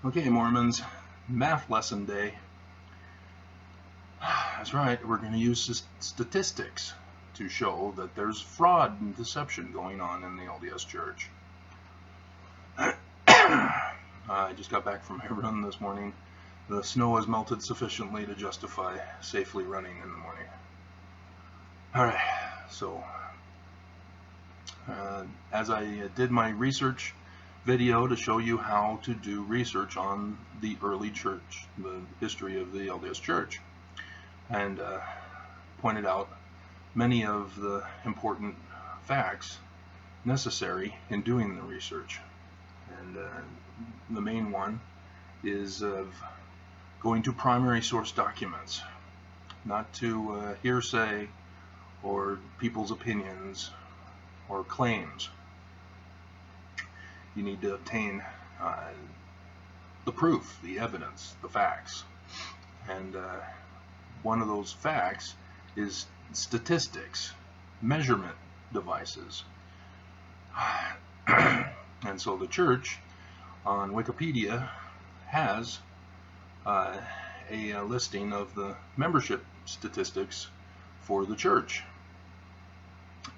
Okay, Mormons, math lesson day. That's right, we're going to use statistics to show that there's fraud and deception going on in the LDS Church. I just got back from my run this morning. The snow has melted sufficiently to justify safely running in the morning. Alright, so as I did my research video to show you how to do research on the early church, the history of the LDS Church, and pointed out many of the important facts necessary in doing the research. And the main one is of going to primary source documents, not to hearsay or people's opinions or claims. You need to obtain the proof, the evidence, the facts. And one of those facts is statistics, measurement devices. And so the church on Wikipedia has a listing of the membership statistics for the church.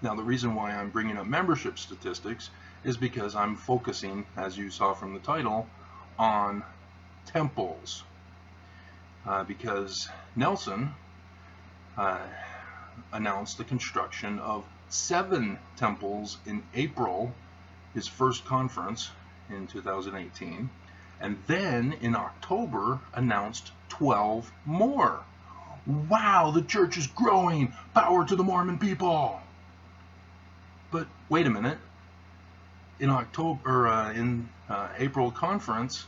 Now, the reason why I'm bringing up membership statistics is because I'm focusing, as you saw from the title, on temples. Because Nelson announced the construction of 7 temples in April, his first conference in 2018, and then in October announced 12 more. Wow, the church is growing! Power to the Mormon people! But wait a minute. In April conference,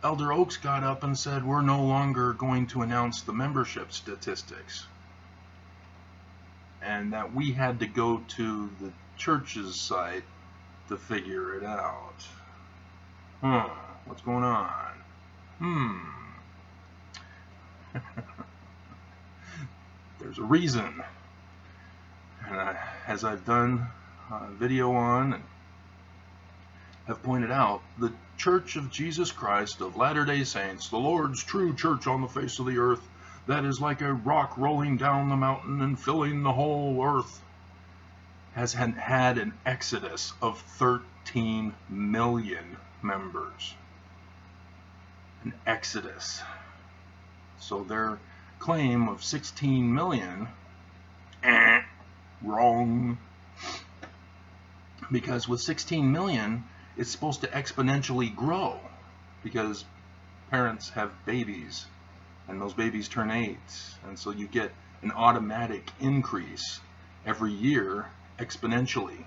Elder Oaks got up and said, we're no longer going to announce the membership statistics, and that we had to go to the church's site to figure it out. What's going on? There's a reason. And as I've done a video on and have pointed out, the Church of Jesus Christ of Latter-day Saints, the Lord's true church on the face of the earth, that is like a rock rolling down the mountain and filling the whole earth, has had an exodus of 13 million members. An exodus. So their claim of 16 million, wrong. Because with 16 million, it's supposed to exponentially grow, because parents have babies and those babies turn 8, and so you get an automatic increase every year exponentially.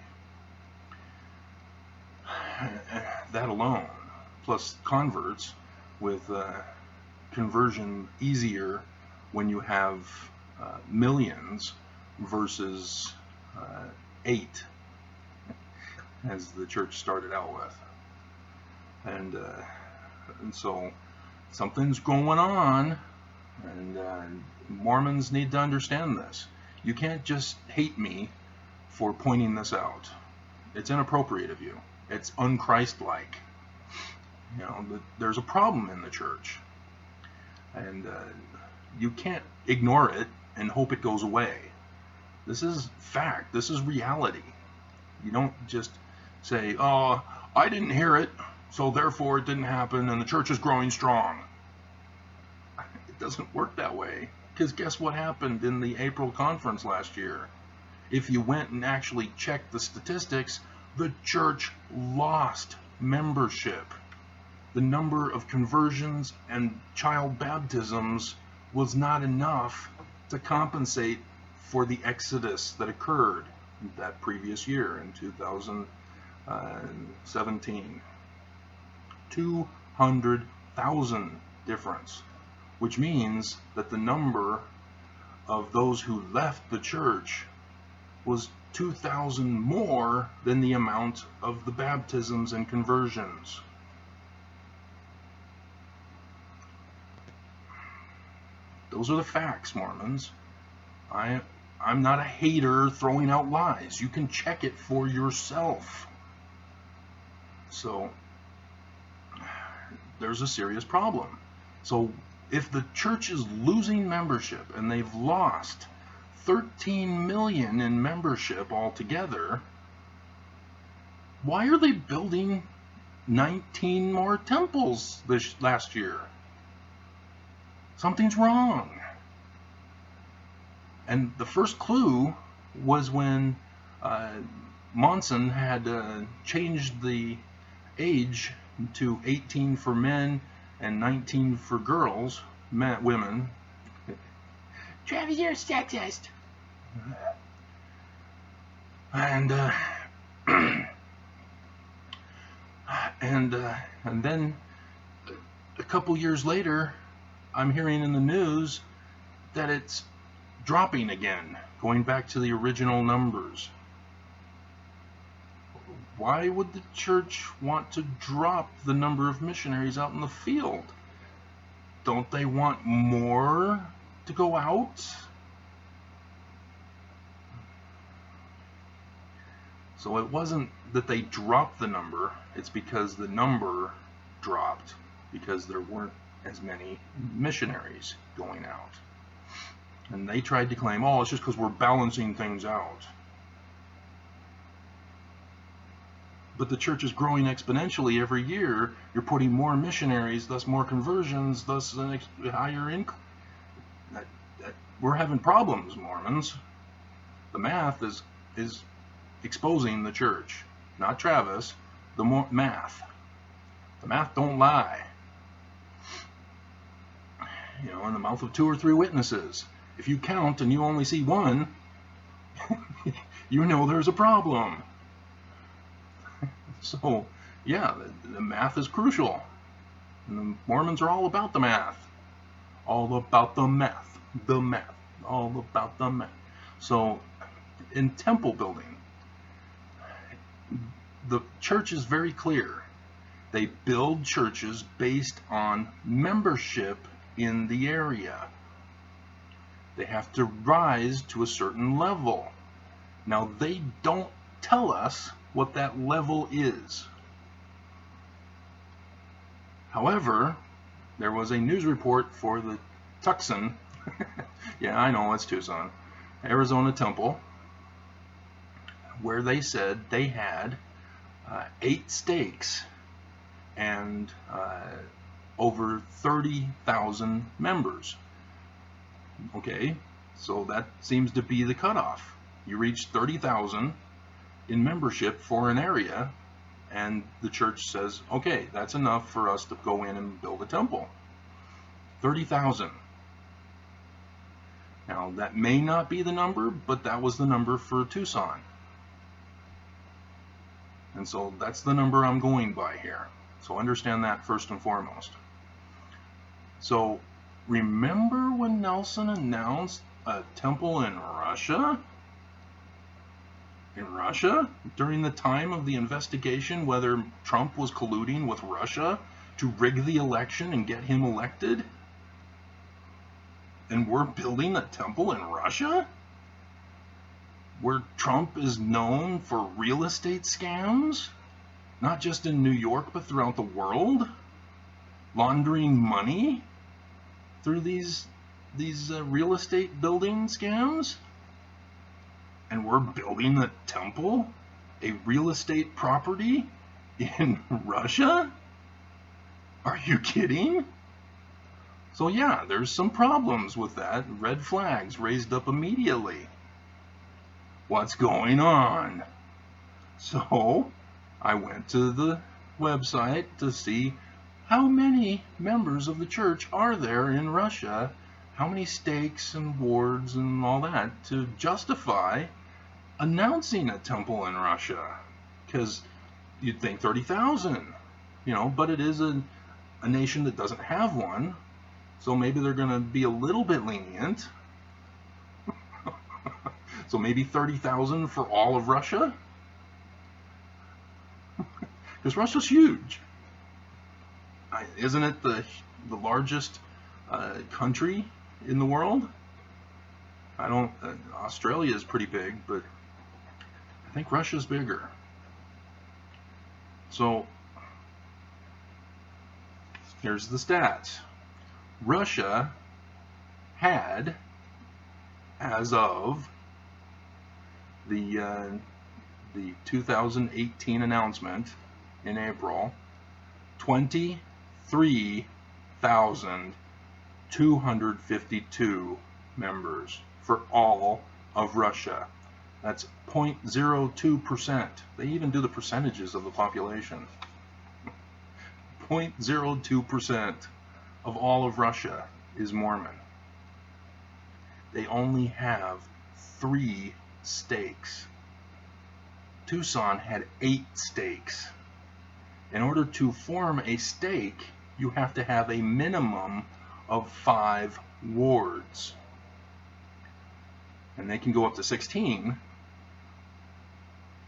That alone, plus converts, with conversion easier when you have millions versus 8, as the church started out with. And so something's going on, and Mormons need to understand this. You can't just hate me for pointing this out. It's inappropriate of you. It's unchristlike. You know, there's a problem in the church, and you can't ignore it and hope it goes away. This is fact. This is reality. You don't just say, oh, I didn't hear it, so therefore it didn't happen, and the church is growing strong. It doesn't work that way, because guess what happened in the April conference last year? If you went and actually checked the statistics, the church lost membership. The number of conversions and child baptisms was not enough to compensate for the exodus that occurred that previous year in 2017. 200,000 difference, which means that the number of those who left the church was 2,000 more than the amount of the baptisms and conversions. Those are the facts, Mormons. I'm not a hater throwing out lies. You can check it for yourself. So there's a serious problem. So if the church is losing membership, and they've lost 13 million in membership altogether, why are they building 19 more temples this last year? Something's wrong. And the first clue was when Monson had changed the age to 18 for men and 19 for girls, women. Travis, you're a sexist. And and then a couple years later, I'm hearing in the news that it's dropping again, going back to the original numbers. Why would the church want to drop the number of missionaries out in the field? Don't they want more to go out? So it wasn't that they dropped the number, it's because the number dropped because there weren't as many missionaries going out. And they tried to claim, oh, it's just because we're balancing things out. But the church is growing exponentially every year. You're putting more missionaries, thus more conversions, thus a higher income. We're having problems, Mormons. The math is exposing the church, not Travis. The math. The math don't lie. You know, in the mouth of 2 or 3 witnesses. If you count and you only see one, you know there's a problem. So, yeah, the math is crucial. And the Mormons are all about the math. All about the math. The math. All about the math. So, in temple building, the church is very clear. They build churches based on membership in the area. They have to rise to a certain level. Now, they don't tell us what that level is. However, there was a news report for the Tucson, yeah, I know, it's Tucson, Arizona Temple, where they said they had 8 stakes and over 30,000 members. Okay, so that seems to be the cutoff. You reach 30,000 in membership for an area, and the church says, okay, that's enough for us to go in and build a temple. 30,000. Now, that may not be the number, but that was the number for Tucson. And so that's the number I'm going by here. So understand that first and foremost. So remember when Nelson announced a temple in Russia? In Russia? During the time of the investigation whether Trump was colluding with Russia to rig the election and get him elected? And we're building a temple in Russia? Where Trump is known for real estate scams? Not just in New York, but throughout the world? Laundering money through these real estate building scams? And we're building a temple, a real estate property in Russia? Are you kidding? So yeah, there's some problems with that. Red flags raised up immediately. What's going on? So I went to the website to see how many members of the church are there in Russia, how many stakes and wards and all that to justify announcing a temple in Russia. Because you'd think 30,000, you know, but it is a nation that doesn't have one, so maybe they're going to be a little bit lenient. So maybe 30,000 for all of Russia? Because Russia's huge. Isn't it the largest country in the world? Australia is pretty big, but I think Russia's bigger. So Here's the stats. Russia had, as of the 2018 announcement in April, 23,252 members for all of Russia. That's 0.02%. They even do the percentages of the population. 0.02% of all of Russia is Mormon. They only have 3 stakes. Tucson had 8 stakes. In order to form a stake, you have to have a minimum of 5 wards. And they can go up to 16.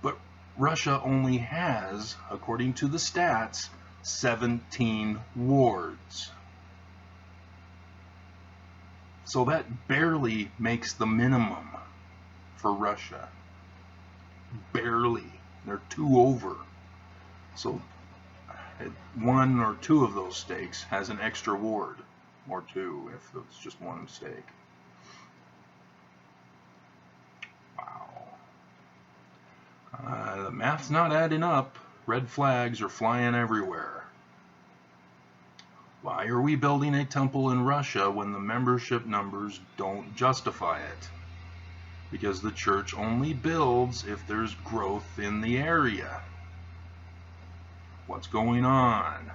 But Russia only has, according to the stats, 17 wards. So that barely makes the minimum for Russia. Barely. They're 2 over. So 1 or 2 of those stakes has an extra ward, or 2 if it's just 1 stake. Wow. The math's not adding up. Red flags are flying everywhere. Why are we building a temple in Russia when the membership numbers don't justify it? Because the church only builds if there's growth in the area. What's going on?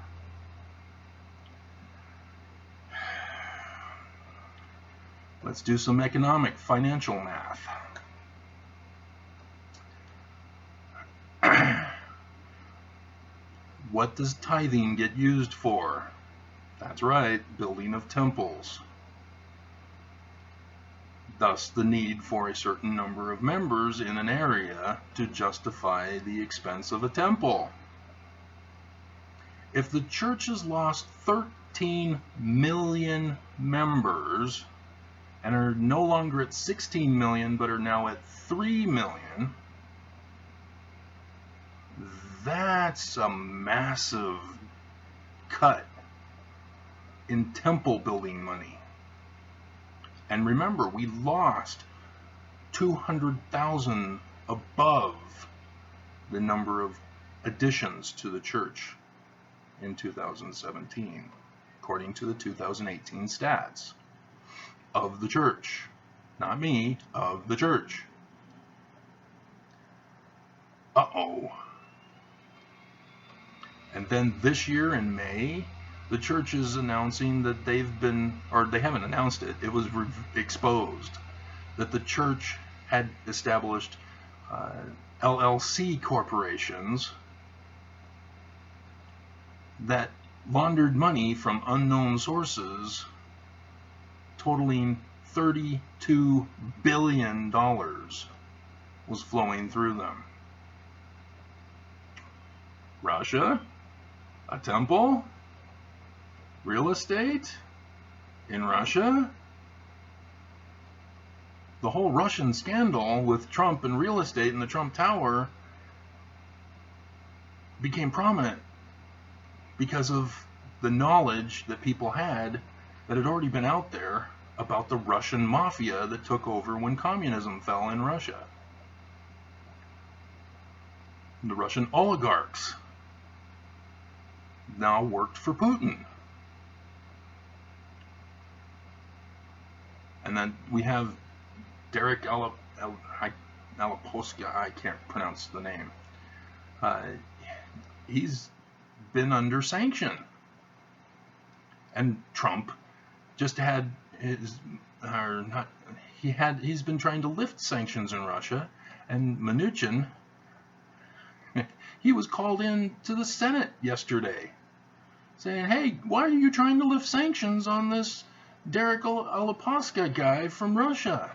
Let's do some economic, financial math. What does tithing get used for? That's right, building of temples. Thus the need for a certain number of members in an area to justify the expense of a temple. If the church has lost 13 million members and are no longer at 16 million but are now at 3 million, that's a massive cut in temple building money. And remember, we lost 200,000 above the number of additions to the church in 2017, according to the 2018 stats of the church. Not me, of the church. Uh-oh. And then this year in May, the church is announcing that they haven't announced it, it was exposed, that the church had established LLC corporations that laundered money from unknown sources totaling $32 billion was flowing through them. Russia? A temple? Real estate? In Russia? The whole Russian scandal with Trump and real estate and the Trump Tower became prominent because of the knowledge that people had that had already been out there about the Russian mafia that took over when communism fell in Russia. The Russian oligarchs now worked for Putin. And then we have Derek Alaposka, I can't pronounce the name. He's been under sanction. And Trump just had he's been trying to lift sanctions in Russia, and Mnuchin, he was called in to the Senate yesterday saying, hey, why are you trying to lift sanctions on this Derek Alaposka guy from Russia?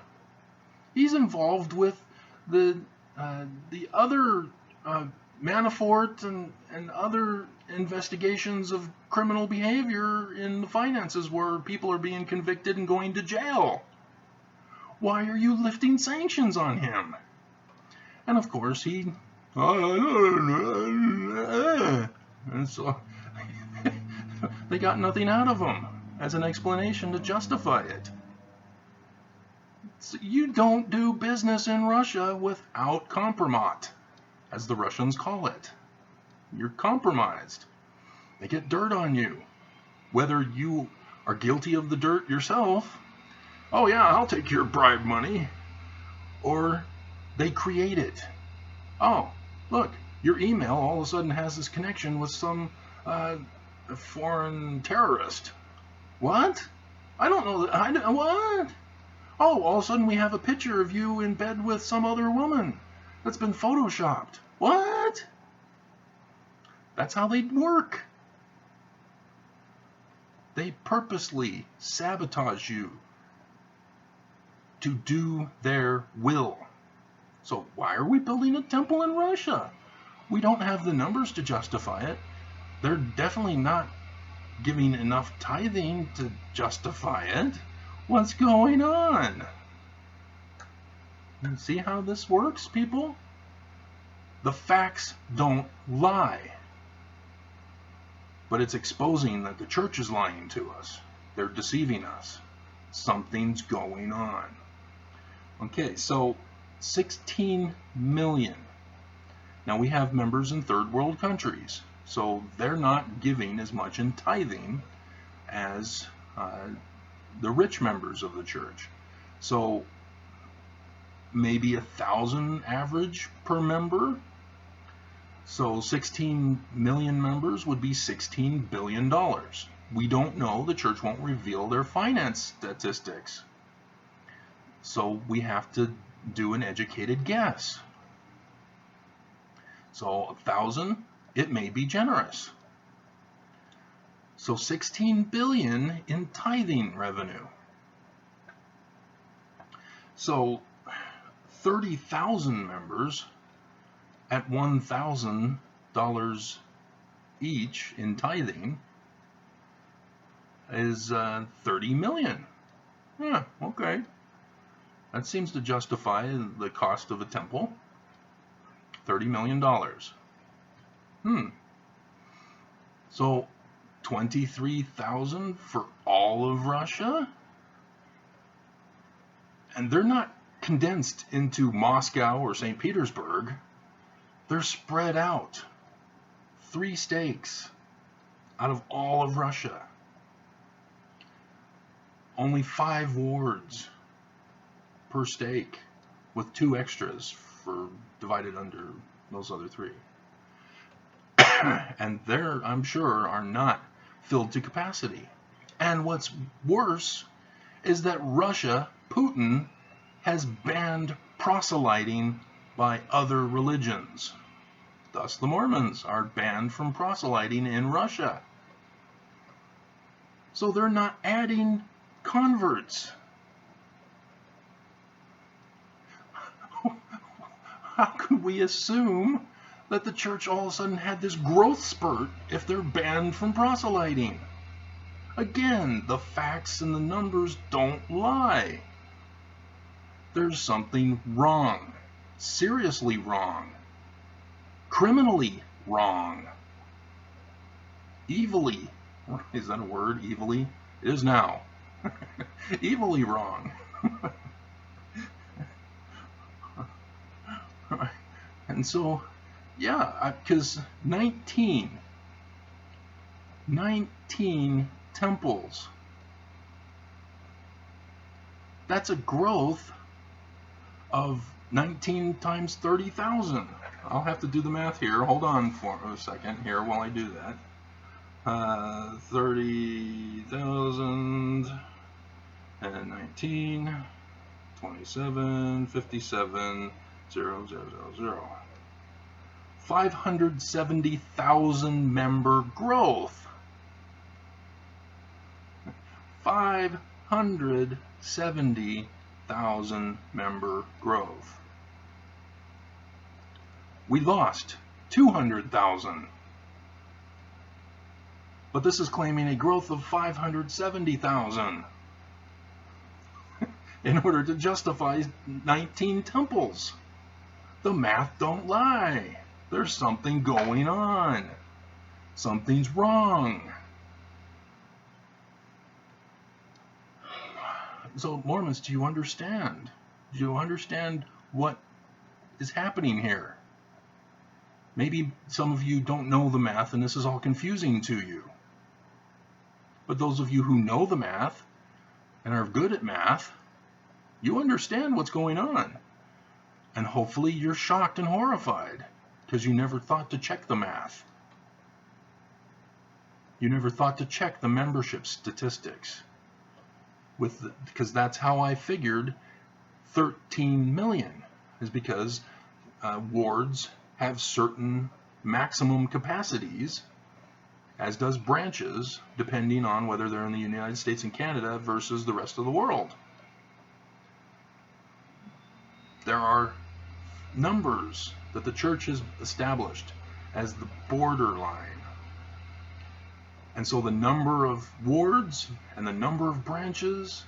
He's involved with the other Manafort and other investigations of criminal behavior in the finances where people are being convicted and going to jail. Why are you lifting sanctions on him? And of course and so They got nothing out of them as an explanation to justify it. So you don't do business in Russia without kompromat, as the Russians call it. You're compromised. They get dirt on you. Whether you are guilty of the dirt yourself, oh yeah, I'll take your bribe money, or they create it. Oh, look, your email all of a sudden has this connection with some foreign terrorist. What? I don't know that. What? Oh, all of a sudden we have a picture of you in bed with some other woman that's been photoshopped. What? That's how they work. They purposely sabotage you to do their will. So why are we building a temple in Russia? We don't have the numbers to justify it. They're definitely not giving enough tithing to justify it. What's going on? You see how this works, people? The facts don't lie. But it's exposing that the church is lying to us. They're deceiving us. Something's going on. Okay, so 16 million. Now we have members in third world countries, so they're not giving as much in tithing as the rich members of the church. So maybe 1,000 average per member. So 16 million members would be $16 billion. We don't know. The church won't reveal their finance statistics. So we have to do an educated guess. So 1,000, it may be generous. So 16 billion in tithing revenue. So 30,000 members at $1,000 each in tithing is 30 million. Yeah, okay. That seems to justify the cost of a temple. $30 million. So 23,000 for all of Russia? And they're not condensed into Moscow or St. Petersburg. They're spread out. 3 stakes out of all of Russia. Only 5 wards per stake, with 2 extras for divided under those other 3. And there, I'm sure, are not filled to capacity. And what's worse is that Russia, Putin, has banned proselyting by other religions. Thus, the Mormons are banned from proselyting in Russia. So they're not adding converts. How could we assume that the church all of a sudden had this growth spurt if they're banned from proselyting? Again, the facts and the numbers don't lie. There's something wrong, seriously wrong, criminally wrong, evilly, is that a word, evilly? It is now. Evilly wrong. And so, yeah, because 19 temples, that's a growth of 19 times 30,000. I'll have to do the math here. Hold on for a second here while I do that. 30,000 and 19, 27, 57, 0, 0, 0, 0. 570,000 member growth. 570,000 member growth. We lost 200,000. But this is claiming a growth of 570,000 in order to justify 19 temples. The math don't lie. There's something going on. Something's wrong. So Mormons, do you understand? Do you understand what is happening here? Maybe some of you don't know the math and this is all confusing to you. But those of you who know the math and are good at math, you understand what's going on. And hopefully you're shocked and horrified because you never thought to check the math. You never thought to check the membership statistics. Because that's how I figured 13 million is because wards have certain maximum capacities, as does branches, depending on whether they're in the United States and Canada versus the rest of the world. There are numbers that the church has established as the borderline. And so the number of wards and the number of branches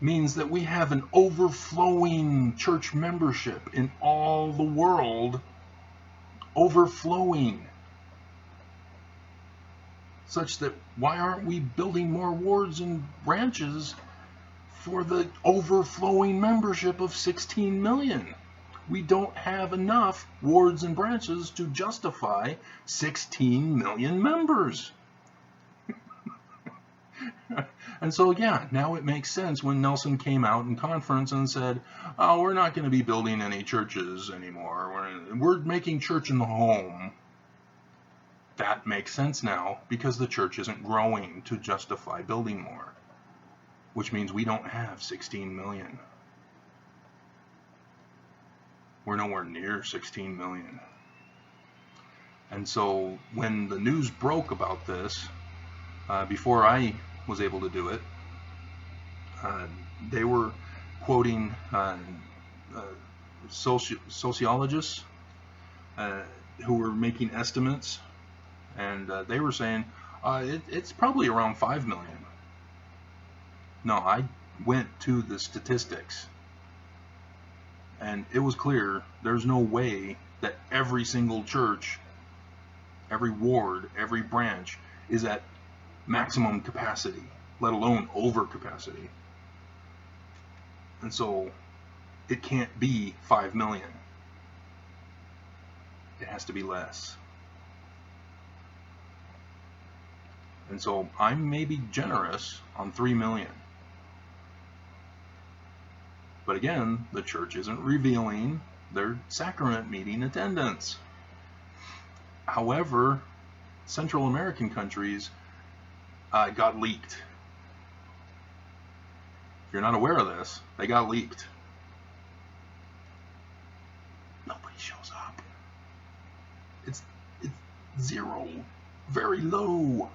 means that we have an overflowing church membership in all the world, overflowing. Such that why aren't we building more wards and branches for the overflowing membership of 16 million? We don't have enough wards and branches to justify 16 million members. And so, yeah, now it makes sense when Nelson came out in conference and said, oh, we're not going to be building any churches anymore. We're making church in the home. That makes sense now because the church isn't growing to justify building more, which means we don't have 16 million. We're nowhere near 16 million. And so when the news broke about this, before I was able to do it, they were quoting sociologists who were making estimates, and they were saying it's probably around 5 million. No, I went to the statistics, and it was clear there's no way that every single church, every ward, every branch is at maximum capacity, let alone over capacity. And so it can't be 5 million. It has to be less. And so I'm maybe generous on 3 million. But again, the church isn't revealing their sacrament meeting attendance. However, Central American countries got leaked. If you're not aware of this, they got leaked. Nobody shows up. It's zero, very low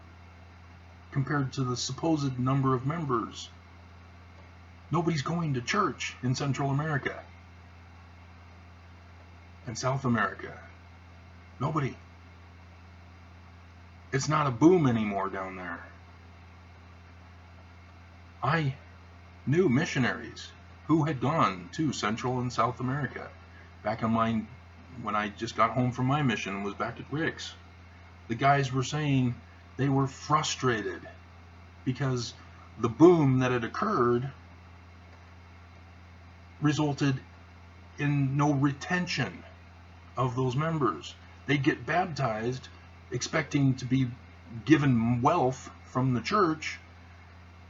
compared to the supposed number of members. Nobody's going to church in Central America and South America. Nobody. It's not a boom anymore down there. I knew missionaries who had gone to Central and South America back on when I just got home from my mission and was back at Rick's. The guys were saying they were frustrated because the boom that had occurred resulted in no retention of those members. They get baptized expecting to be given wealth from the church.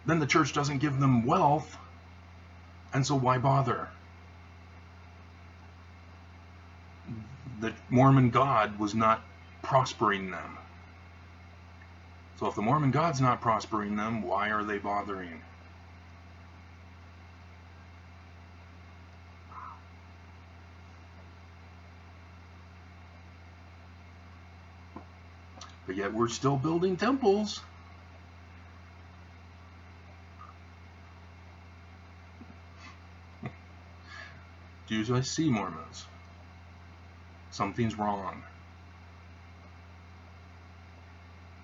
Then the church doesn't give them wealth, and so why bother? The Mormon God was not prospering them. So if the Mormon God's not prospering them, why are they bothering? But yet we're still building temples. Do you see Mormons? Something's wrong.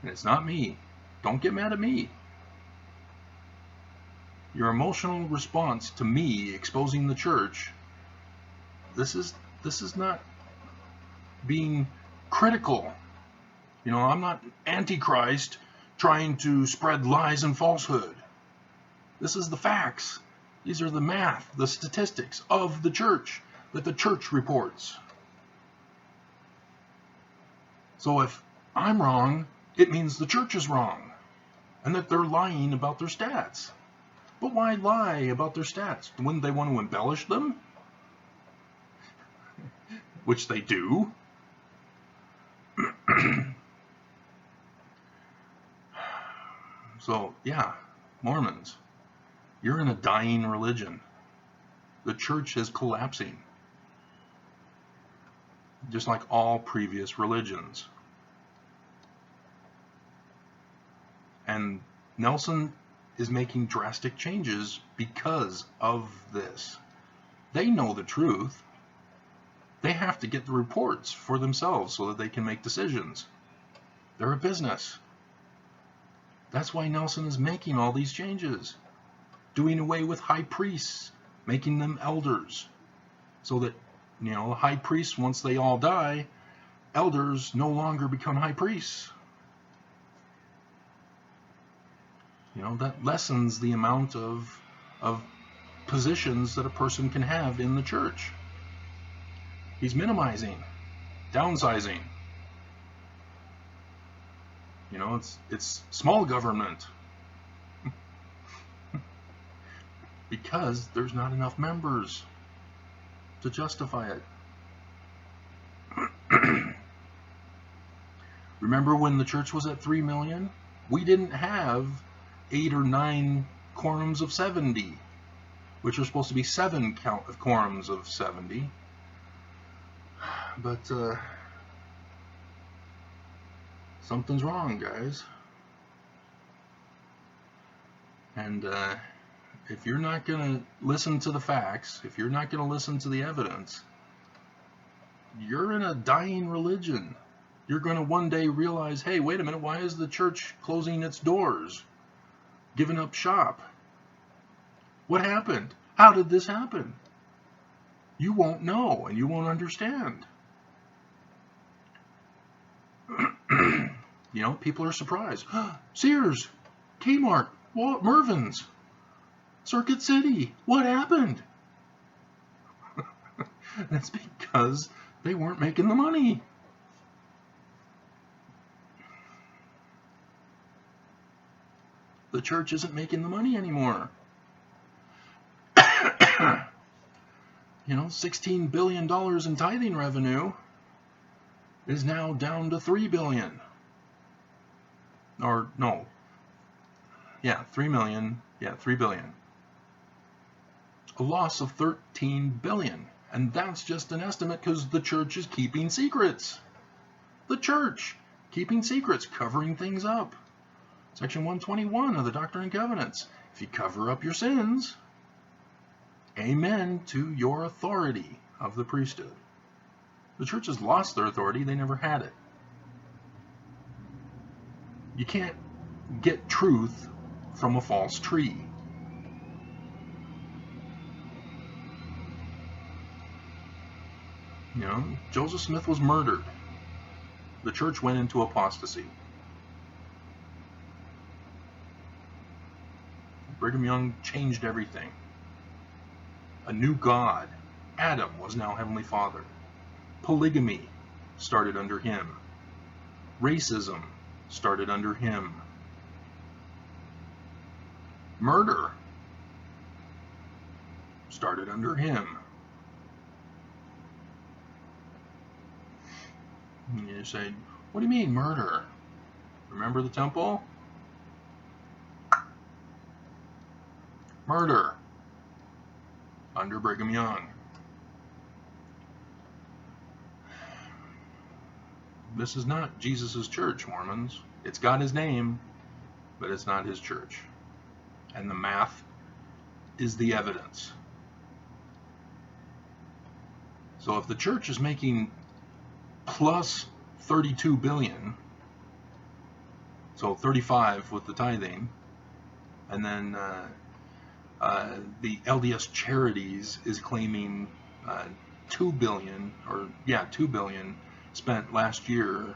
And it's not me. Don't get mad at me. Your emotional response to me exposing the church, this is not being critical. You know, I'm not Antichrist trying to spread lies and falsehood. This is the facts. These are the math, the statistics of the church that the church reports. So if I'm wrong, it means the church is wrong and that they're lying about their stats. But why lie about their stats? Wouldn't they want to embellish them? Which they do. So, yeah, Mormons, you're in a dying religion. The church is collapsing, just like all previous religions. And Nelson is making drastic changes because of this. They know the truth. They have to get the reports for themselves so that they can make decisions. They're a business. That's why Nelson is making all these changes. Doing away with high priests, making them elders. So that, high priests, once they all die, elders no longer become high priests. That lessens the amount of positions that a person can have in the church. He's minimizing, downsizing. It's small government. Because there's not enough members to justify it. Remember when the church was at 3 million? We didn't have 8 or 9 quorums of 70, which are supposed to be 7 quorums of 70. But something's wrong, guys. And if you're not going to listen to the facts, if you're not going to listen to the evidence, you're in a dying religion. You're going to one day realize, hey, wait a minute, why is the church closing its doors, giving up shop? What happened? How did this happen? You won't know and you won't understand. People are surprised. Sears, Kmart, Mervyn's, Circuit City, what happened? That's because they weren't making the money. The church isn't making the money anymore. $16 billion in tithing revenue is now down to $3 billion. Or no. Yeah, 3 million. Yeah, 3 billion. A loss of 13 billion. And that's just an estimate because the church is keeping secrets. The church keeping secrets, covering things up. Section 121 of the Doctrine and Covenants. If you cover up your sins, amen to your authority of the priesthood. The church has lost their authority. They never had it. You can't get truth from a false tree. Joseph Smith was murdered. The church went into apostasy. Brigham Young changed everything. A new God, Adam, was now Heavenly Father. Polygamy started under him. Racism started under him. Murder started under him. And you say, what do you mean murder? Remember the temple? Murder under Brigham Young. This is not Jesus' church, Mormons. It's got his name, but it's not his church. And the math is the evidence. So if the church is making plus 32 billion, so 35 with the tithing, and then the LDS Charities is claiming 2 billion spent last year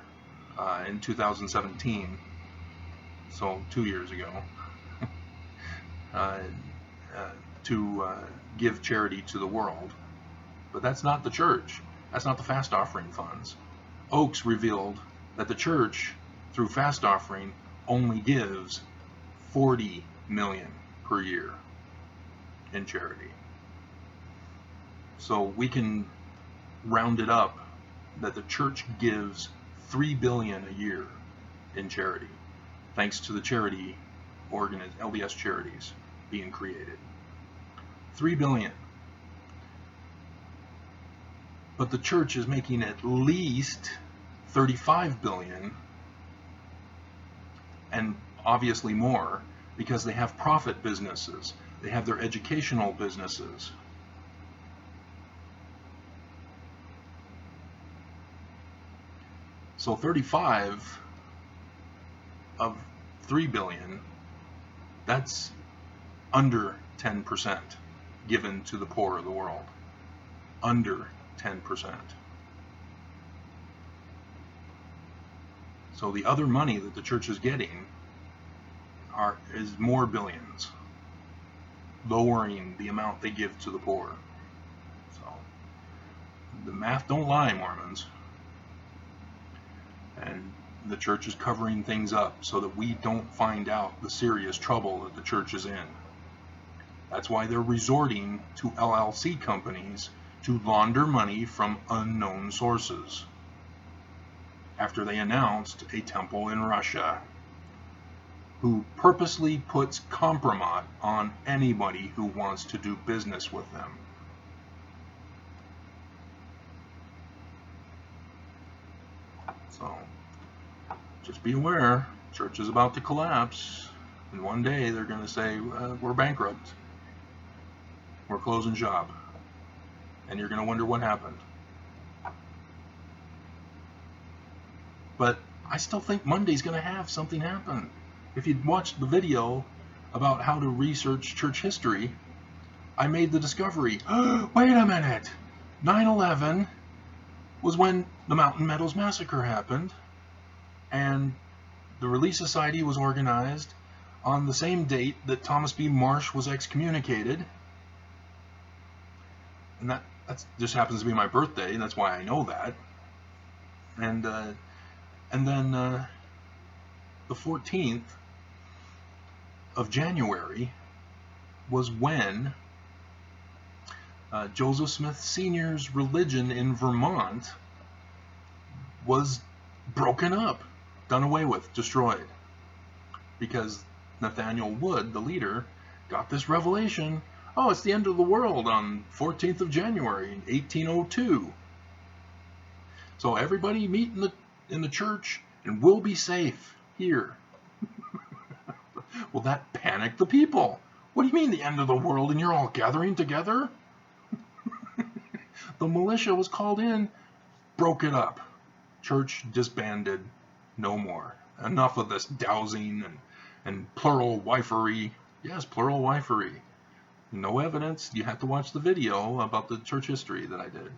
in 2017, so 2 years ago. uh, to give charity to the world. But that's not the church. That's not the fast offering funds. Oakes revealed that the church, through fast offering, only gives $40 million per year in charity. So we can round it up that the church gives $3 billion a year in charity, thanks to the charity LDS charities being created. $3 billion. But the church is making at least $35 billion, and obviously more, because they have profit businesses. They have their educational businesses. So 35 of $3 billion, that's under 10% given to the poor of the world. Under 10%. So the other money that the church is getting is more billions, lowering the amount they give to the poor. So the math don't lie, Mormons. And the church is covering things up so that we don't find out the serious trouble that the church is in. That's why they're resorting to LLC companies to launder money from unknown sources, after they announced a temple in Russia who purposely puts compromise on anybody who wants to do business with them. So just be aware, church is about to collapse, and one day they're going to say, we're bankrupt, we're closing shop, and you're going to wonder what happened. But I still think Monday's going to have something happen. If you'd watched the video about how to research church history, I made the discovery, wait a minute, 9/11 was when the Mountain Meadows Massacre happened, and the Relief Society was organized on the same date that Thomas B. Marsh was excommunicated. And that just happens to be my birthday, and that's why I know that. And then the 14th of January was when Joseph Smith Sr.'s religion in Vermont was broken up, done away with, destroyed. Because Nathaniel Wood, the leader, got this revelation, oh, it's the end of the world on 14th of January, 1802. So everybody meet in the church and we'll be safe here. Well, that panicked the people. What do you mean the end of the world and you're all gathering together? The militia was called in, broke it up. Church disbanded, no more. Enough of this dowsing and plural wifery. Yes, plural wifery. No evidence. You have to watch the video about the church history that I did.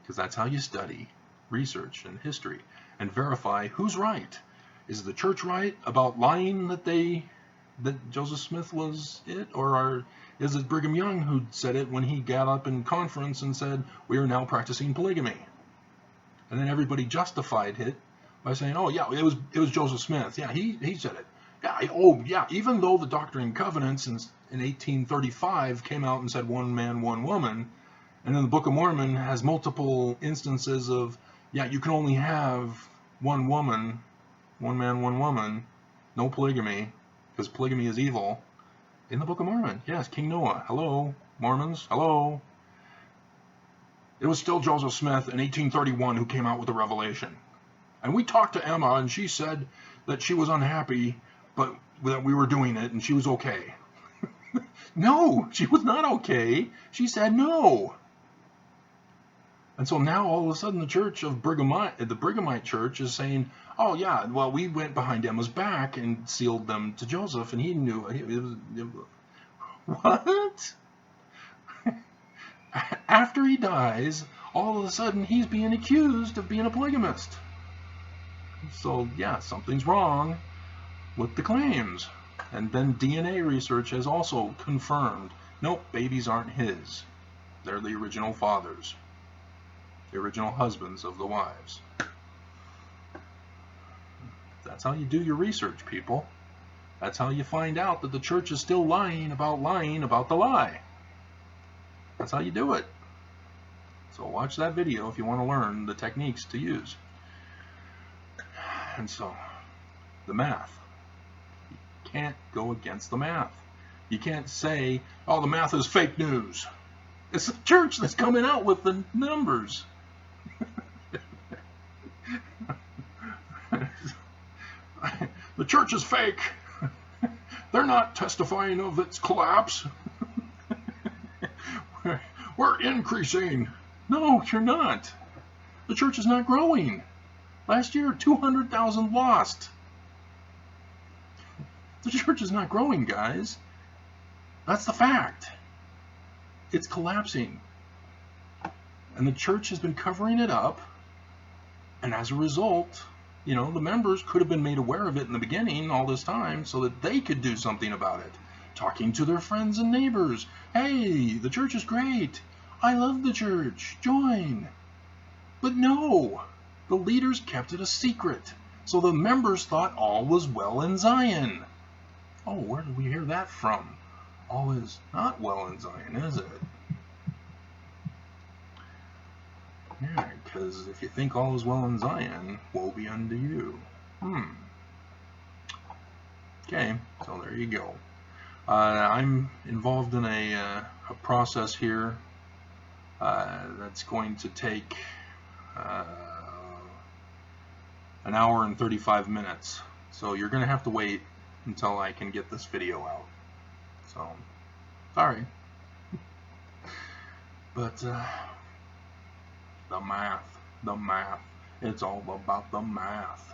Because that's how you study, research, and history, and verify who's right. Is the church right about lying that Joseph Smith was it, or is it Brigham Young who said it when he got up in conference and said, we are now practicing polygamy? And then everybody justified it by saying, oh yeah, it was Joseph Smith. Yeah, he said it. Yeah, even though the Doctrine and Covenants in 1835 came out and said one man, one woman, and then the Book of Mormon has multiple instances of, yeah, you can only have one woman, one man, one woman, no polygamy, because polygamy is evil. In the Book of Mormon, yes, King Noah, hello, Mormons, hello. It was still Joseph Smith in 1831 who came out with the revelation. And we talked to Emma, and she said that she was unhappy, but that we were doing it, and she was okay. No, she was not okay. She said no. And so now all of a sudden the church of the Brighamite church is saying, oh yeah, well, we went behind Emma's back and sealed them to Joseph, and he knew it. What? After he dies, all of a sudden he's being accused of being a polygamist. So yeah, something's wrong with the claims. And then DNA research has also confirmed, nope, babies aren't his. They're the original fathers, the original husbands of the wives. That's how you do your research, people. That's how you find out that the church is still lying about the lie. That's how you do it. So watch that video if you want to learn the techniques to use. And so, the math. You can't go against the math. You can't say, oh, the math is fake news. It's the church that's coming out with the numbers. The church is fake. They're not testifying of its collapse. We're increasing. No, you're not. The church is not growing. Last year, 200,000 lost. The church is not growing, guys. That's the fact. It's collapsing. And the church has been covering it up. And as a result, you know, the members could have been made aware of it in the beginning all this time so that they could do something about it. Talking to their friends and neighbors. Hey, the church is great. I love the church. Join. But no, the leaders kept it a secret. So the members thought all was well in Zion. Oh, where did we hear that from? All is not well in Zion, is it? Yeah, because if you think all is well in Zion, woe be unto you. Okay, so there you go. I'm involved in a process here that's going to take an hour and 35 minutes. So you're going to have to wait until I can get this video out. So, sorry. But, the math. It's all about the math.